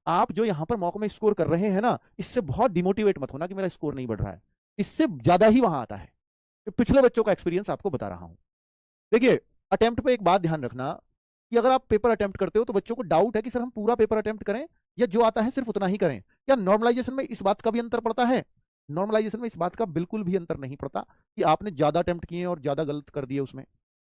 आप जो यहाँ पर मॉक में स्कोर कर रहे हैं ना, इससे बहुत डिमोटिवेट मत होना कि मेरा स्कोर नहीं बढ़ रहा है। इससे ज्यादा ही वहां आता है। पिछले बच्चों का एक्सपीरियंस आपको बता रहा हूं। देखिए, अटेम्प्ट पे एक बात ध्यान रखना कि अगर आप पेपर अटेम्प्ट करते हो तो बच्चों को डाउट है कि सर हम पूरा पेपर अटेम्प्ट करें या जो आता है सिर्फ उतना ही करें। क्या नॉर्मलाइजेशन में इस बात का भी अंतर पड़ता है? नॉर्मलाइजेशन में इस बात का बिल्कुल भी अंतर नहीं पड़ता कि आपने ज्यादा अटेम्प्ट किए और ज्यादा गलत कर दिए उसमें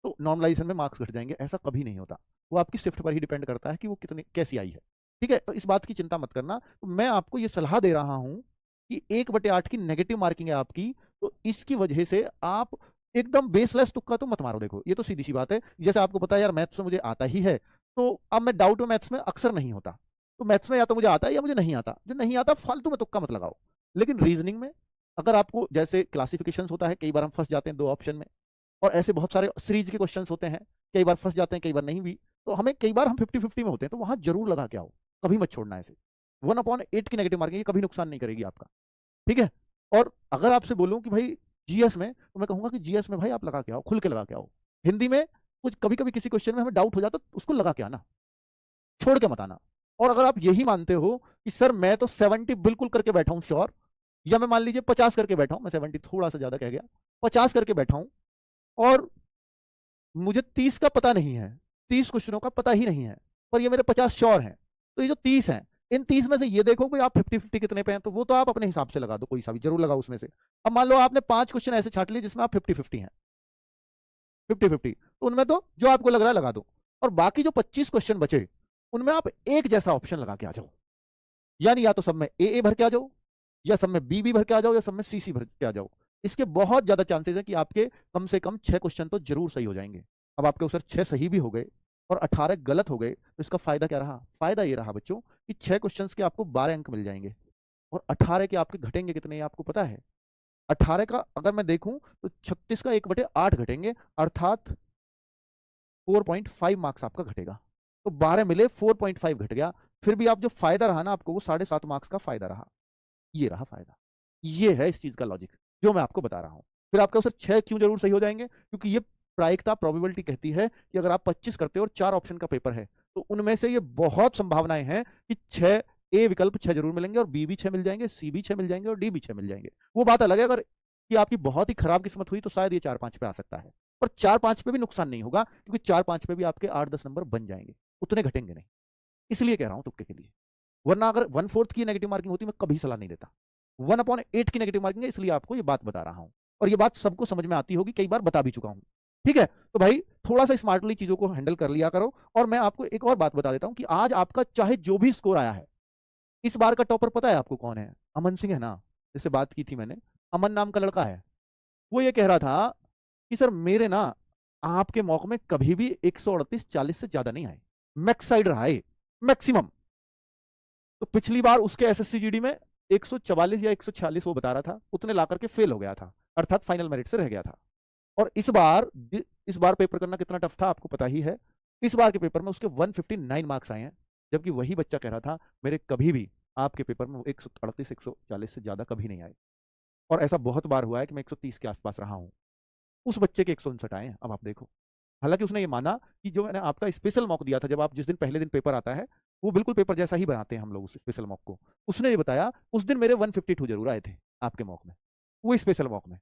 तो नॉर्मलाइजेशन में मार्क्स घट जाएंगे, ऐसा कभी नहीं होता। वो आपकी शिफ्ट पर ही डिपेंड करता है कि वो कितनी कैसी आई है। ठीक है, तो इस बात की चिंता मत करना। तो मैं आपको ये सलाह दे रहा हूं कि 1/8 की नेगेटिव मार्किंग है आपकी, तो इसकी वजह से आप एकदम बेसलेस तुक्का तो मत मारो। देखो, ये तो सीधी सी बात है। जैसे आपको पता है यार, मैथ्स में मुझे आता ही है, तो अब मैं डाउट में मैथ्स में अक्सर नहीं होता। तो मैथ्स में या तो मुझे आता है या मुझे नहीं आता। जो नहीं आता फालतू में तुक्का मत लगाओ। लेकिन रीजनिंग में अगर आपको, जैसे क्लासिफिकेशन होता है, कई बार हम फंस जाते हैं 2 ऑप्शन में, और ऐसे बहुत सारे सीरीज के क्वेश्चन होते हैं, कई बार फंस जाते हैं, कई बार नहीं भी। तो हमें कई बार हम 50-50 में होते हैं, तो वहां जरूर लगा के आओ। कभी मत छोड़ना ऐसे। 1/8 की नेगेटिव मार्किंग ये कभी नुकसान नहीं करेगी आपका। ठीक है। और अगर आपसे बोलूं कि भाई जीएस में, तो मैं कहूंगा कि जीएस में भाई आप लगा के आओ, खुल के लगा के आओ। हिंदी में कुछ कभी कभी किसी क्वेश्चन में हमें डाउट हो जाता तो उसको लगा के आना, छोड़ के मत आना। और अगर आप यही मानते हो कि सर मैं तो 70 बिल्कुल करके बैठा हूं श्योर, या मैं मान लीजिए 50 करके बैठा हूं, मैं 70 थोड़ा सा ज्यादा कह गया, 50 करके बैठा हूं, और मुझे 30 का पता नहीं है, 30 क्वेश्चनों का पता ही नहीं है, पर ये मेरे 50 श्योर हैं, तो ये जो 30 हैं, इन 30 में से ये देखो कि आप 50-50 कितने पे हैं, तो वो तो आप अपने हिसाब से लगा दो, कोई सा भी जरूर लगाओ उसमें से। अब मान लो आपने 5 क्वेश्चन ऐसे छाट लिए जिसमें आप 50-50 हैं, 50-50, तो उनमें तो जो आपको लग रहा है लगा दो। और बाकी जो 25 क्वेश्चन बचे, उनमें आप एक जैसा ऑप्शन लगा के आ जाओ। यानी या तो सब में ए भर के आ जाओ, या सब में बी भर के आ जाओ, या सब में सी भर के आ जाओ। इसके बहुत ज्यादा चांसेस है कि आपके कम से कम 6 क्वेश्चन तो जरूर सही हो जाएंगे। अब आपके उस 6 सही भी हो गए और 18 गलत हो गए, तो इसका फायदा क्या रहा? फायदा ये रहा बच्चों कि 6 क्वेश्चन के आपको 12 अंक मिल जाएंगे, और 18 के आपके घटेंगे कितने, आपको पता है? 18 का अगर मैं देखूं तो 36 का 1/8 घटेंगे, अर्थात 4.5 मार्क्स आपका घटेगा। तो 12 मिले, 4.5 घट गया। फिर भी आप जो फायदा रहा ना आपको, वो 7.5 मार्क्स का फायदा रहा। ये रहा फायदा। ये है इस चीज का लॉजिक जो मैं आपको बता रहा हूं। फिर आपका सर 6 क्यों जरूर सही हो जाएंगे? क्योंकि ये प्रायिकता प्रोबेबिलिटी कहती है कि अगर आप 25 करते हो और 4 ऑप्शन का पेपर है, तो उनमें से ये बहुत संभावनाएं हैं कि 6 ए विकल्प 6 जरूर मिलेंगे, और बी भी 6 मिल जाएंगे, सी भी 6 मिल जाएंगे, और डी भी 6 मिल जाएंगे। वो बात अलग है अगर कि आपकी बहुत ही खराब किस्मत हुई तो शायद ये 4-5 पे आ सकता है, पर 4-5 पे भी नुकसान नहीं होगा, क्योंकि 4-5 पे भी आपके 8-10 नंबर बन जाएंगे, उतने घटेंगे नहीं। इसलिए कह रहा हूं तुक्के के लिए। वरना अगर 1/4 की नेगेटिव मार्किंग होती मैं कभी सलाह नहीं देता। 1/8 की नेगेटिव मार्किंग है, इसलिए आपको ये बात बता रहा हूं, और ये बात सबको समझ में आती होगी, कई बार बता भी चुका हूं। ठीक है, तो भाई थोड़ा सा स्मार्टली चीजों को हैंडल कर लिया करो। और मैं आपको एक और बात बता देता हूं कि आज आपका चाहे जो भी स्कोर आया है, इस बार का टॉपर पता है आपको कौन है? अमन सिंह है ना, जिससे बात की थी मैंने। अमन नाम का लड़का है। वो ये कह रहा था कि सर मेरे ना आपके मौके में कभी भी 138-40 से ज्यादा नहीं आए, मैक्स साइड रहा है, मैक्सिमम। तो पिछली बार उसके एसएससी जीडी में 144 या 146 वो बता रहा था, उतने ला करके फेल हो गया था, अर्थात फाइनल मेरिट से रह गया था। और इस बार पेपर करना कितना टफ था आपको पता ही है। इस बार के पेपर में उसके 159 मार्क्स आए हैं, जबकि वही बच्चा कह रहा था मेरे कभी भी आपके पेपर में 138-140 से ज्यादा कभी नहीं आए। और ऐसा बहुत बार हुआ है कि मैं 130 के आसपास रहा हूं। उस बच्चे के 159 आए हैं, अब आप देखो। हालांकि उसने ये माना कि जो मैंने आपका स्पेशल मॉक दिया था, जब आप जिस दिन पहले दिन पेपर आता है, वो बिल्कुल पेपर जैसा ही बनाते हैं हम लोग उस स्पेशल मॉक को। उसने ये बताया उस दिन मेरे 152 जरूर आए थे आपके मॉक में, वो स्पेशल मॉक में।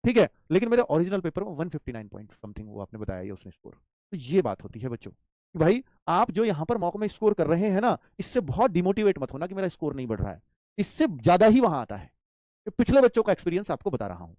ठीक है, लेकिन मेरे ओरिजिनल पेपर में 159 पॉइंट समथिंग वो आपने बताया, ये उसने स्कोर। तो ये बात होती है बच्चों कि भाई आप जो यहाँ पर मॉक में स्कोर कर रहे हैं ना, इससे बहुत डिमोटिवेट मत होना कि मेरा स्कोर नहीं बढ़ रहा है। इससे ज्यादा ही वहां आता है। पिछले बच्चों का एक्सपीरियंस आपको बता रहा हूं।